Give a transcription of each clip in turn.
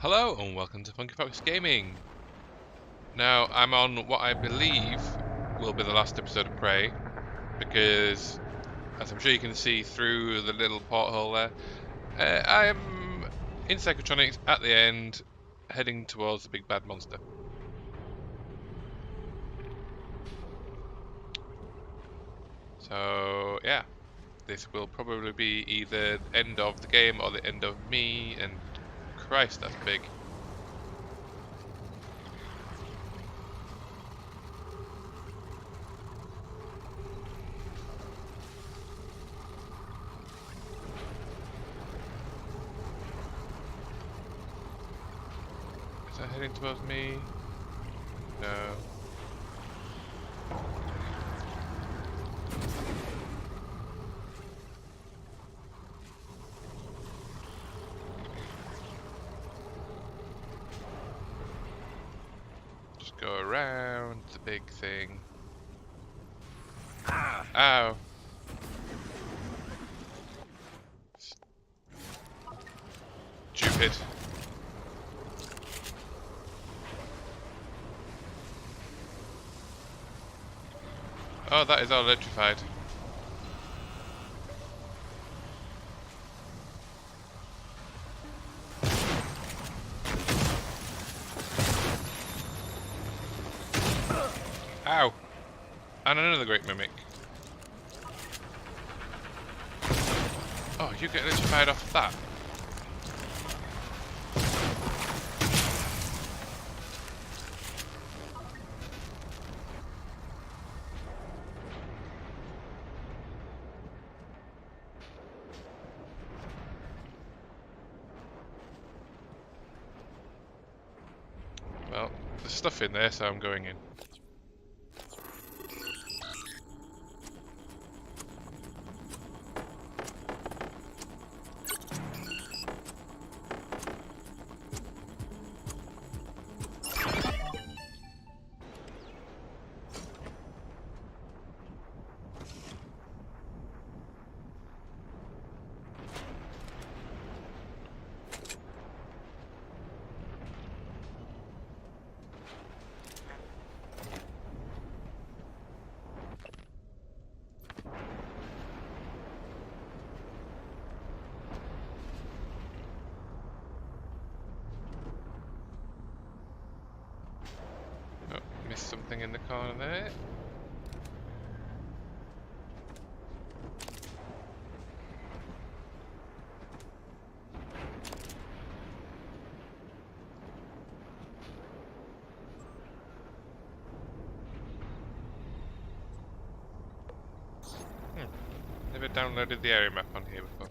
Hello and welcome to Funky Fox Gaming. Now I'm on what I believe will be the last episode of Prey, because as I'm sure you can see through the little porthole there, I'm in Psychotronics at the end, heading towards the big bad monster. So yeah, this will probably be either the end of the game or the end of me, and Christ, that's big. Is that heading towards me? No. Just go around the big thing. Ow. Stupid. Oh, that is all electrified. Ow! And another great mimic. Oh, you get electrified off that. Well, there's stuff in there, so I'm going in. Oh, missed something in the corner there. Never downloaded the area map on here before.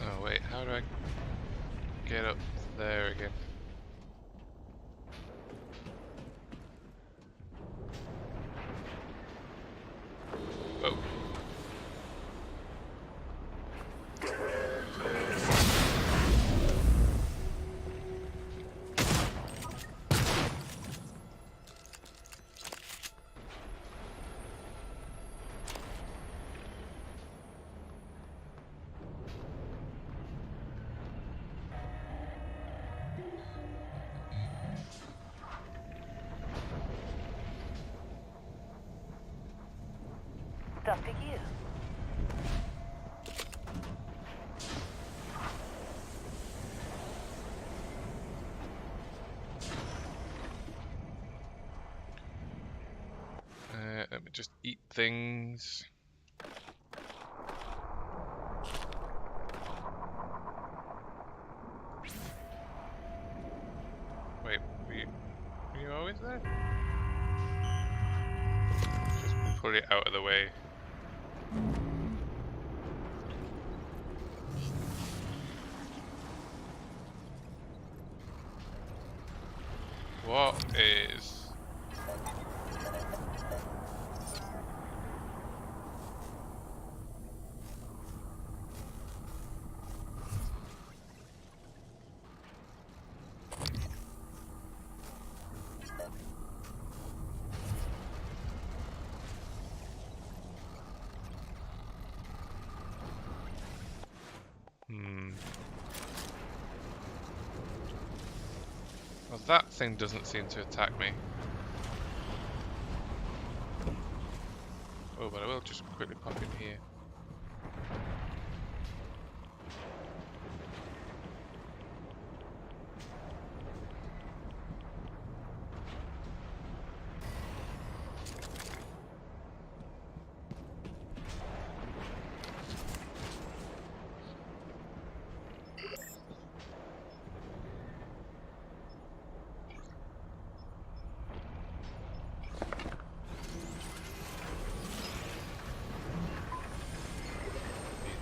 Oh wait, how do I get up there again? Oh. Up to you. Let me just eat things. Wait, were you always there? pull it out of the way. What is... Well, that thing doesn't seem to attack me. Oh, but I will just quickly pop in here.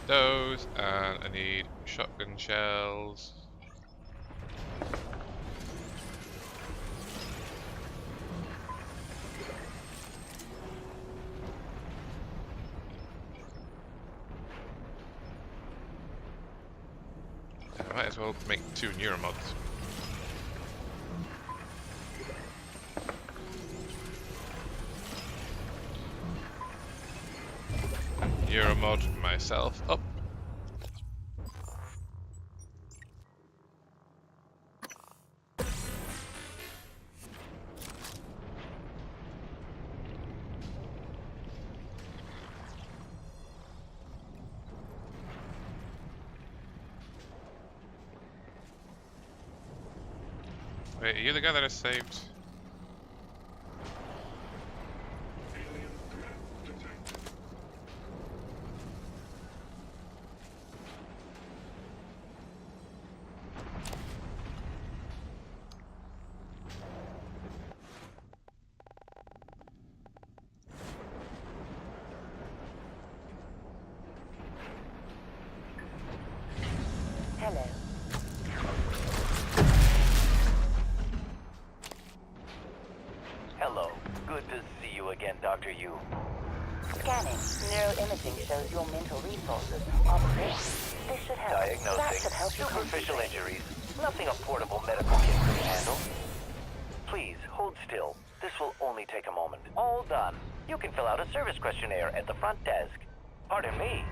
Those, and I need shotgun shells. I might as well make 2 neuromods. Neuromod myself up. Wait, are you the guy that I saved? Hello. Hello. Good to see you again, Dr. Yu. Scanning. Neuroimaging shows your mental resources are poor. This should help. That Diagnosing should help you superficial concentrate. injuries. Nothing a portable medical kit couldn't handle. Please, hold still. This will only take a moment. All done. You can fill out a service questionnaire at the front desk. Pardon me.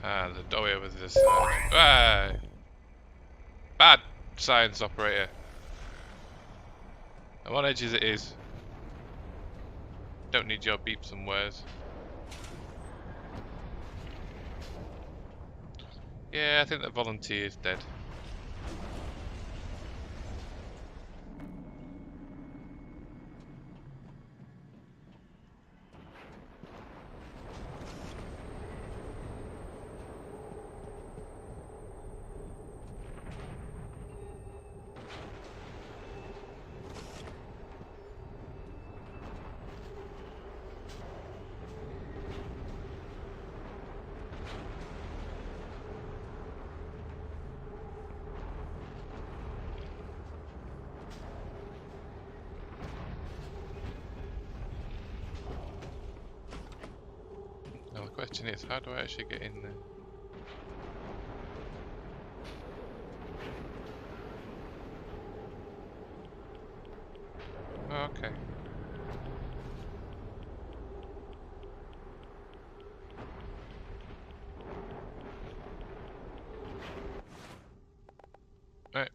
Ah, the doorway over this side. Ah! Bad science operator. I'm on edge as it is. Don't need your beeps and wares. Yeah, I think the volunteer is dead. Now the question is, how do I actually get in there? Oh, okay. Right.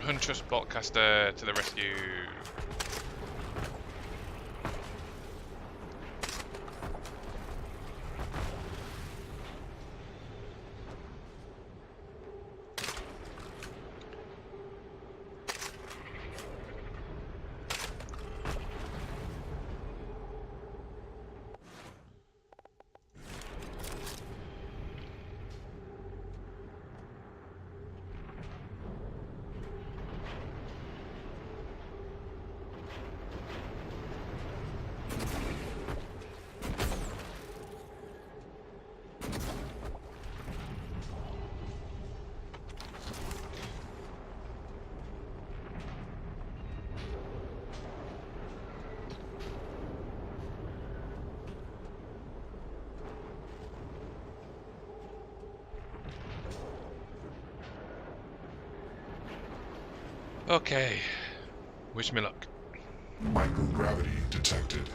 Huntress Boltcaster to the rescue. Okay. Wish me luck. Microgravity detected.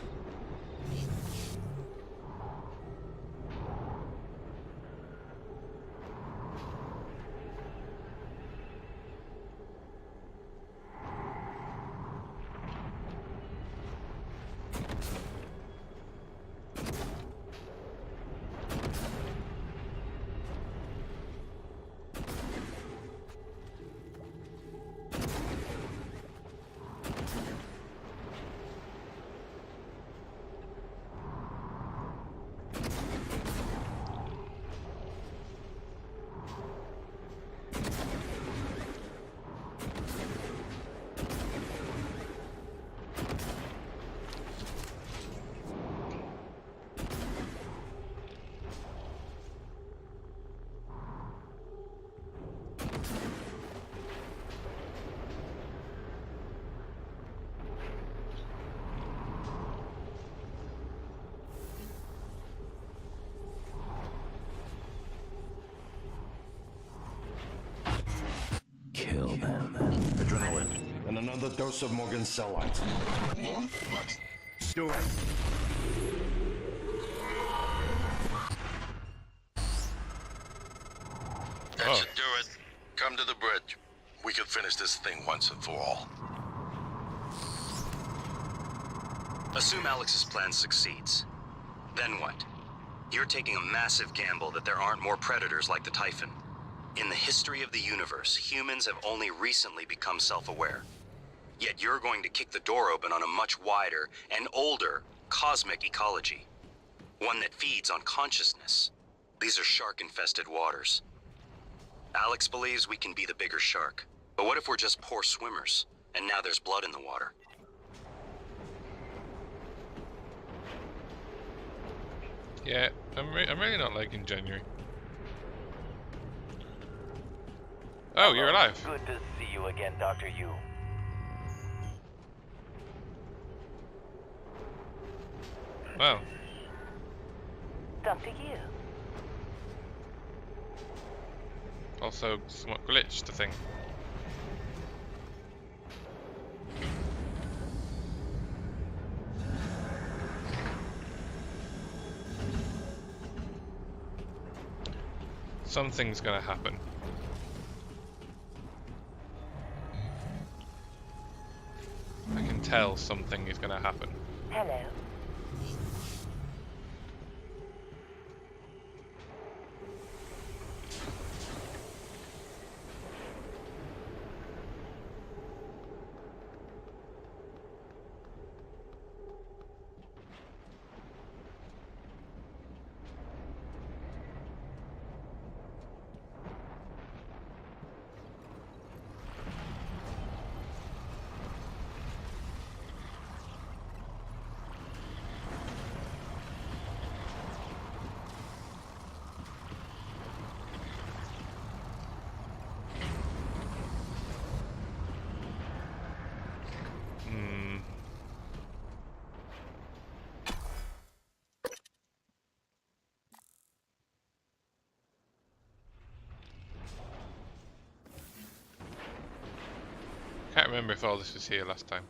Kill them. Adrenaline. And another dose of Morgan's cell lines. Do it. That Oh. should do it. Come to the bridge. We can finish this thing once and for all. Assume Alex's plan succeeds. Then what? You're taking a massive gamble that there aren't more predators like the Typhon. In the history of the universe, humans have only recently become self-aware. Yet you're going to kick the door open on a much wider and older cosmic ecology. One that feeds on consciousness. These are shark-infested waters. Alex believes we can be the bigger shark. But what if we're just poor swimmers, and now there's blood in the water? Yeah, I'm really not liking January. Oh, you're alive. Good to see you again, Dr. Yu. Wow. Dr. Yu. Also somewhat glitched, the thing. Something's gonna happen. I can tell something is gonna happen. Hello. Can't remember if all this was here last time.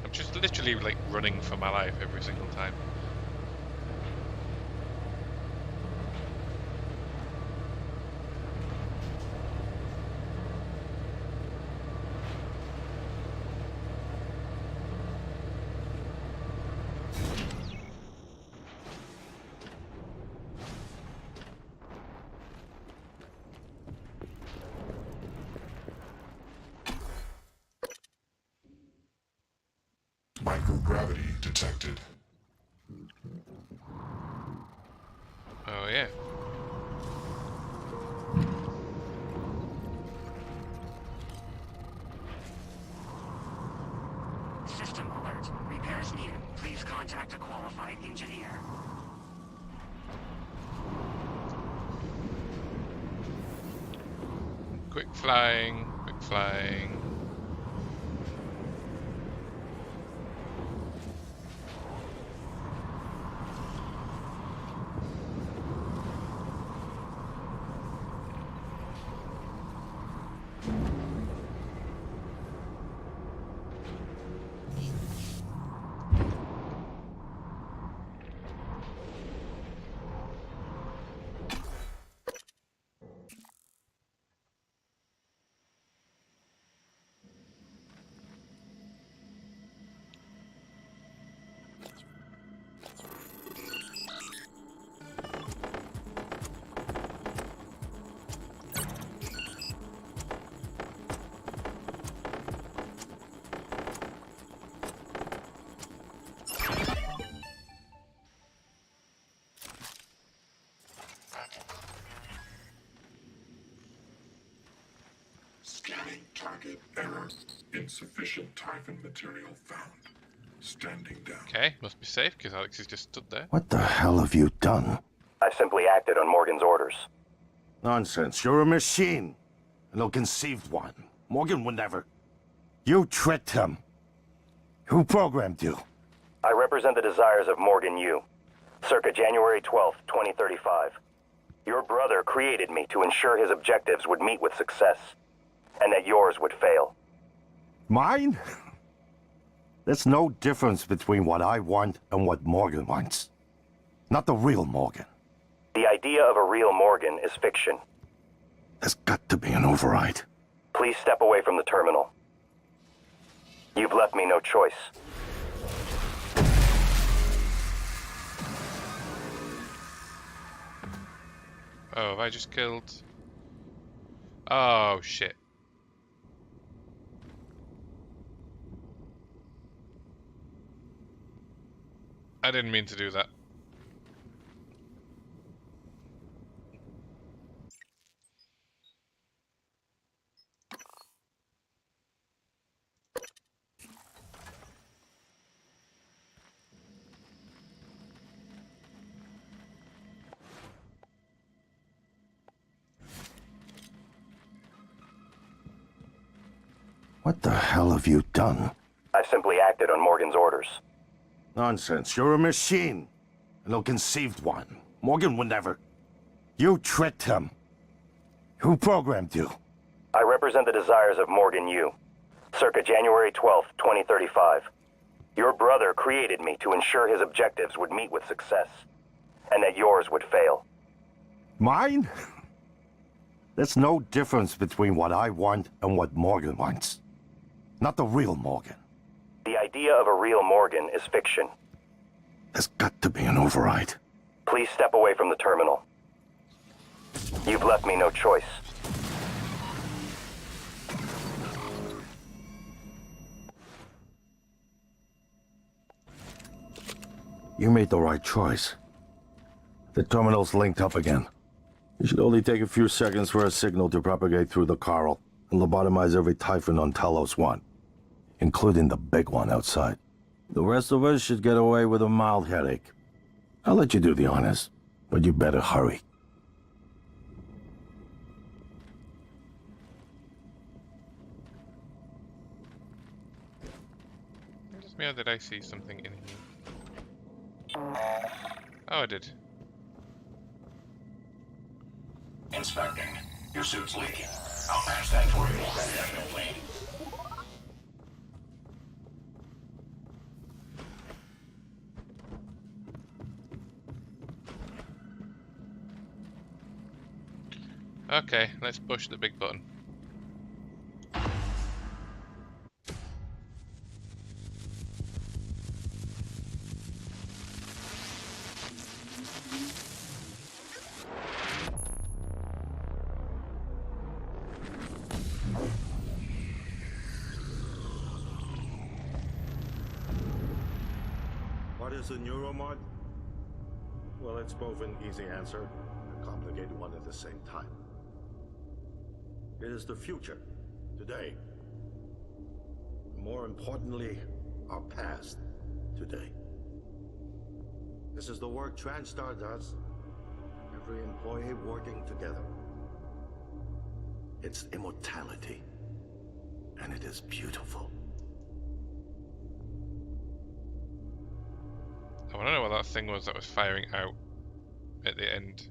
I'm just literally like running for my life every single time. Microgravity detected. Oh yeah. System alert. Repairs needed. Please contact a qualified engineer. Quick flying, quick flying. Scanning target error. Insufficient Typhon material found. Standing down. Okay, must be safe because Alex is just stood there. What the hell have you done? I simply acted on Morgan's orders. Nonsense. You're a machine. An ill-conceived one. Morgan would never. You tricked him. Who programmed you? I represent the desires of Morgan Yu. Circa January 12th, 2035. Your brother created me to ensure his objectives would meet with success, and that yours would fail. Mine? There's no difference between what I want and what Morgan wants. Not the real Morgan. The idea of a real Morgan is fiction. There's got to be an override. Please step away from the terminal. You've left me no choice. Oh, have I just killed? Oh shit. I didn't mean to do that. What the hell have you done? I simply acted on Morgan's orders. Nonsense. You're a machine. An ill-conceived one. Morgan would never. You tricked him. Who programmed you? I represent the desires of Morgan Yu. Circa January 12th, 2035. Your brother created me to ensure his objectives would meet with success, and that yours would fail. Mine? There's no difference between what I want and what Morgan wants. Not the real Morgan. The idea of a real Morgan is fiction. There's got to be an override. Please step away from the terminal. You've left me no choice. You made the right choice. The terminal's linked up again. It should only take a few seconds for a signal to propagate through the Coral and lobotomize every Typhon on Talos 1, including the big one outside. The rest of us should get away with a mild headache. I'll let you do the honors, but you better hurry. Just me, or did I see something in here? Oh, I did. Inspecting. Your suit's leaking. I'll patch that for you. Definitely. Okay, let's push the big button. What is a neuromod? Well, it's both an easy answer and a complicated one at the same time. It is the future, today. More importantly, our past, today. This is the work TranStar does. Every employee working together. It's immortality. And it is beautiful. I want to know what that thing was that was firing out at the end.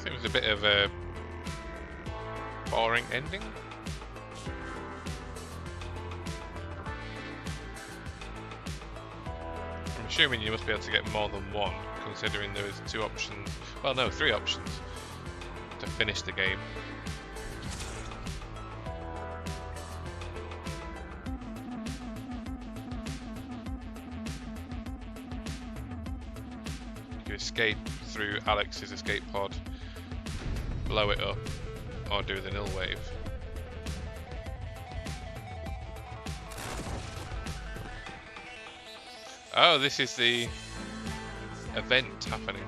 It was a bit of a boring ending. I'm assuming you must be able to get more than one, considering there was 2 options. Well, no, 3 options to finish the game. You escape through Alex's escape pod, blow it up, or do the nil wave. Oh, this is the event happening.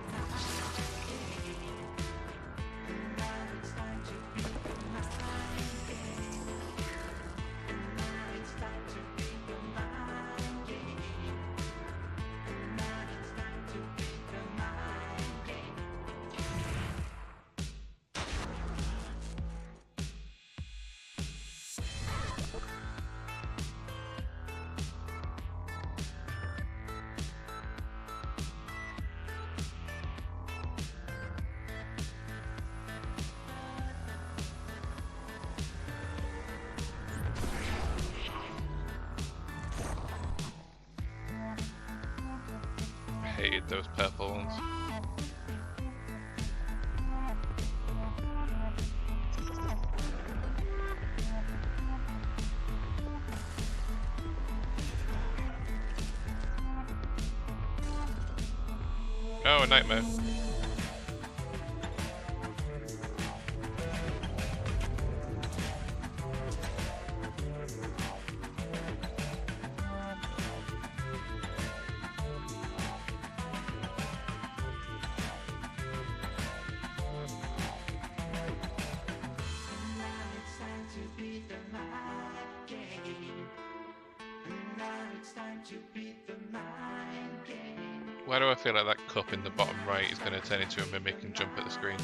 Hated those purple ones. Oh, a nightmare. Why do I feel like that cup in the bottom right is going to turn into a mimic and jump at the screen?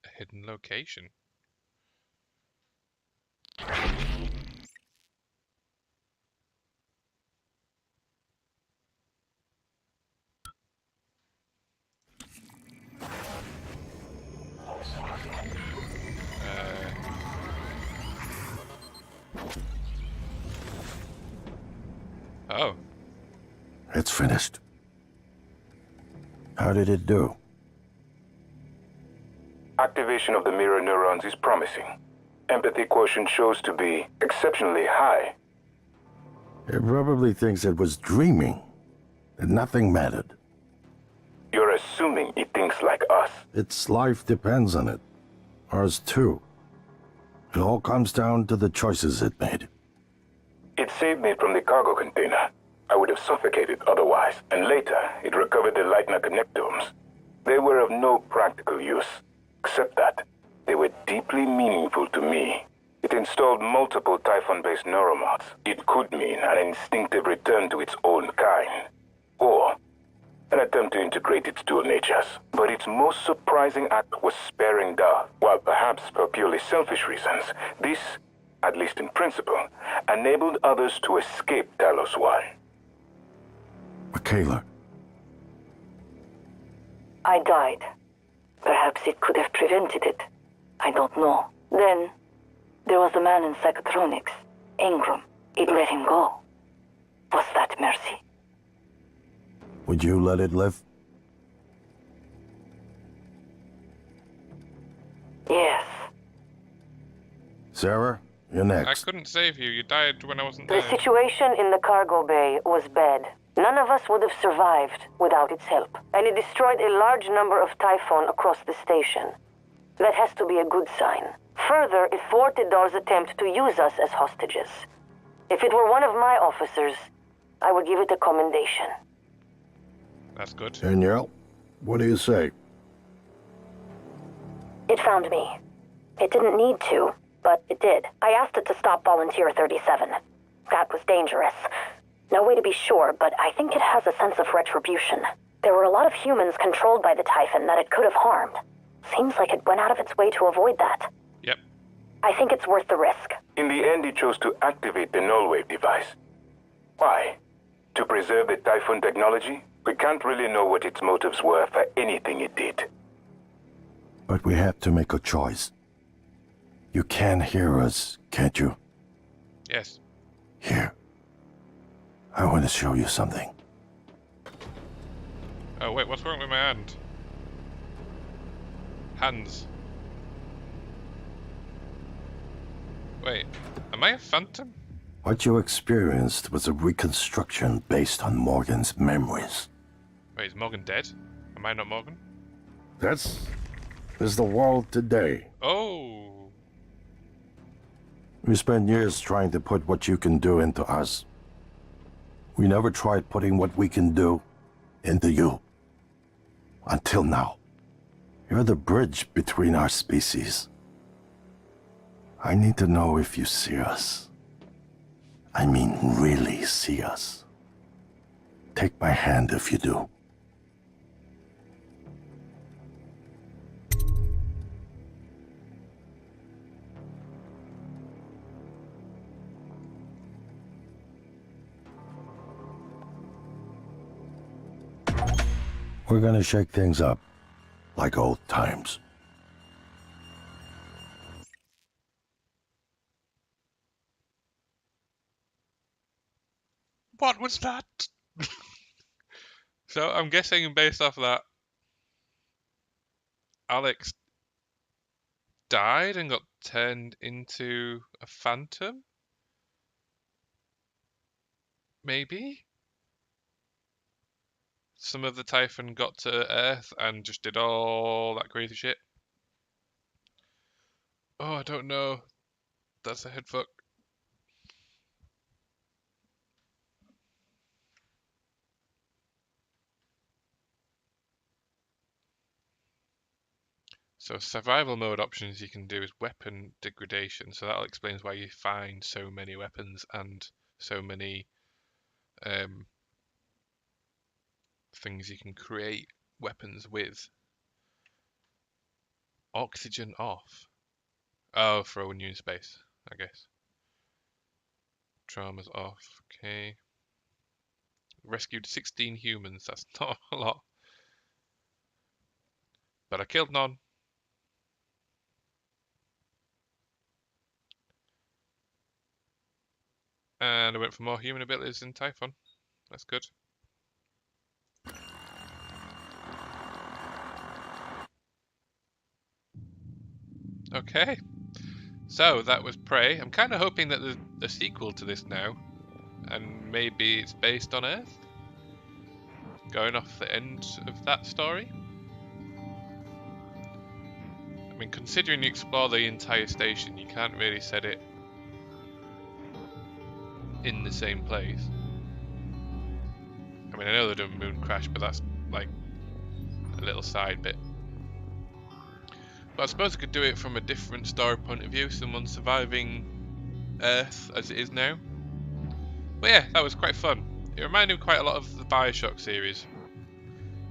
A hidden location. Oh. It's finished. How did it do? Activation of the mirror neurons is promising. Empathy quotient shows to be exceptionally high. It probably thinks it was dreaming, that nothing mattered. You're assuming it thinks like us. Its life depends on it. Ours too. It all comes down to the choices it made. It saved me from the cargo container. I would have suffocated otherwise, and later it recovered the Leitner connectomes. They were of no practical use, except that they were deeply meaningful to me. It installed multiple Typhon-based neuromods. It could mean an instinctive return to its own kind, or an attempt to integrate its dual natures, but its most surprising act was sparing Dar. While perhaps for purely selfish reasons, this, at least in principle, enabled others to escape Talos 1. Michaela, I died. Perhaps it could have prevented it. I don't know. Then, there was a man in psychotronics, Ingram. It let him go. Was that mercy? would you let it live? Yes. Sarah, you're I next. couldn't save you. You died when I wasn't The there. situation in the cargo bay was bad. None of us would have survived without its help, and it destroyed a large number of Typhon across the station. That has to be a good sign. Further, it thwarted Dar's attempt to use us as hostages. If it were one of my officers, I would give it a commendation. That's good. Danielle, what do you say? It found me. It didn't need to, but it did. I asked it to stop Volunteer 37. That was dangerous. No way to be sure, but I think it has a sense of retribution. There were a lot of humans controlled by the Typhon that it could have harmed. Seems like it went out of its way to avoid that. Yep. I think it's worth the risk. In the end, it chose to activate the null wave device. Why? To preserve the Typhon technology? We can't really know what its motives were for anything it did. But we have to make a choice. You can hear us, can't you? Yes. Here. I want to show you something. Oh wait, what's wrong with my hand? Hands. Wait, am I a phantom? What you experienced was a reconstruction based on Morgan's memories. Wait, is Morgan dead? Am I not Morgan? This is the world today. Oh! We spent years trying to put what you can do into us. We never tried putting what we can do into you. Until now. You're the bridge between our species. I need to know if you see us. I mean, really see us. Take my hand if you do. We're gonna shake things up, like old times. What was that? So I'm guessing based off that, Alex died and got turned into a phantom? Maybe? Some of the Typhon got to Earth and just did all that crazy shit. Oh, I don't know. That's a headfuck. So survival mode options you can do is weapon degradation. So that explains why you find so many weapons and so many things you can create weapons with. Oxygen off. Oh, for when you're in space, I guess. Trauma's off. Okay. Rescued 16 humans. That's not a lot. But I killed none. And I went for more human abilities in Typhon. That's good. Okay. So that was Prey. I'm kind of hoping that there's a sequel to this now. And maybe it's based on Earth? Going off the end of that story? I mean, considering you explore the entire station, you can't really set it in the same place. I mean, I know they're doing moon crash, but that's like a little side bit. But I suppose I could do it from a different story point of view, someone surviving Earth as it is now. But yeah, that was quite fun. It reminded me quite a lot of the Bioshock series.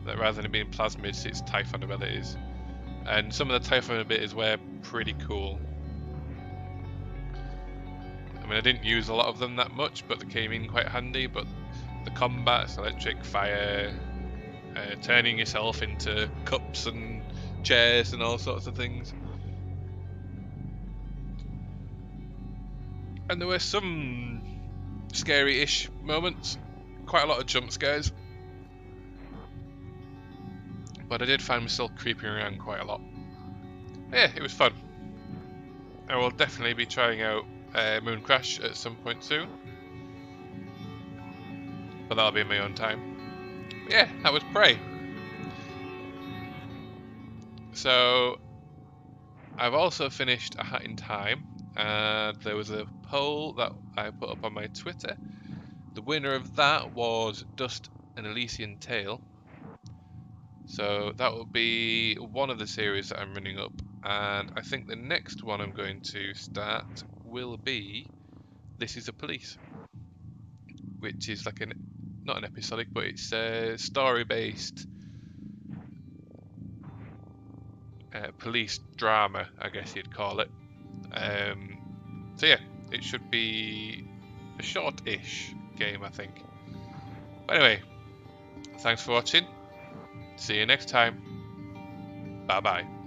that rather than it being plasmids, it's Typhon abilities. And some of the Typhon abilities were pretty cool. I mean, I didn't use a lot of them that much, but they came in quite handy. But the combats, electric, fire, turning yourself into cups and chairs and all sorts of things. And there were some scary-ish moments, quite a lot of jump scares. But I did find myself creeping around quite a lot. Yeah, it was fun. I will definitely be trying out Moon Crash at some point soon. But that'll be in my own time. But yeah, that was Prey. So, I've also finished A Hat in Time. And there was a poll that I put up on my Twitter. The winner of that was Dust and Elysian Tale. So that will be one of the series that I'm running up, and I think the next one I'm going to start will be This Is a Police, which is like not an episodic, but it's a story-based police drama, I guess you'd call it. So yeah, it should be a short-ish game, I think. But anyway, thanks for watching. See you next time. Bye bye.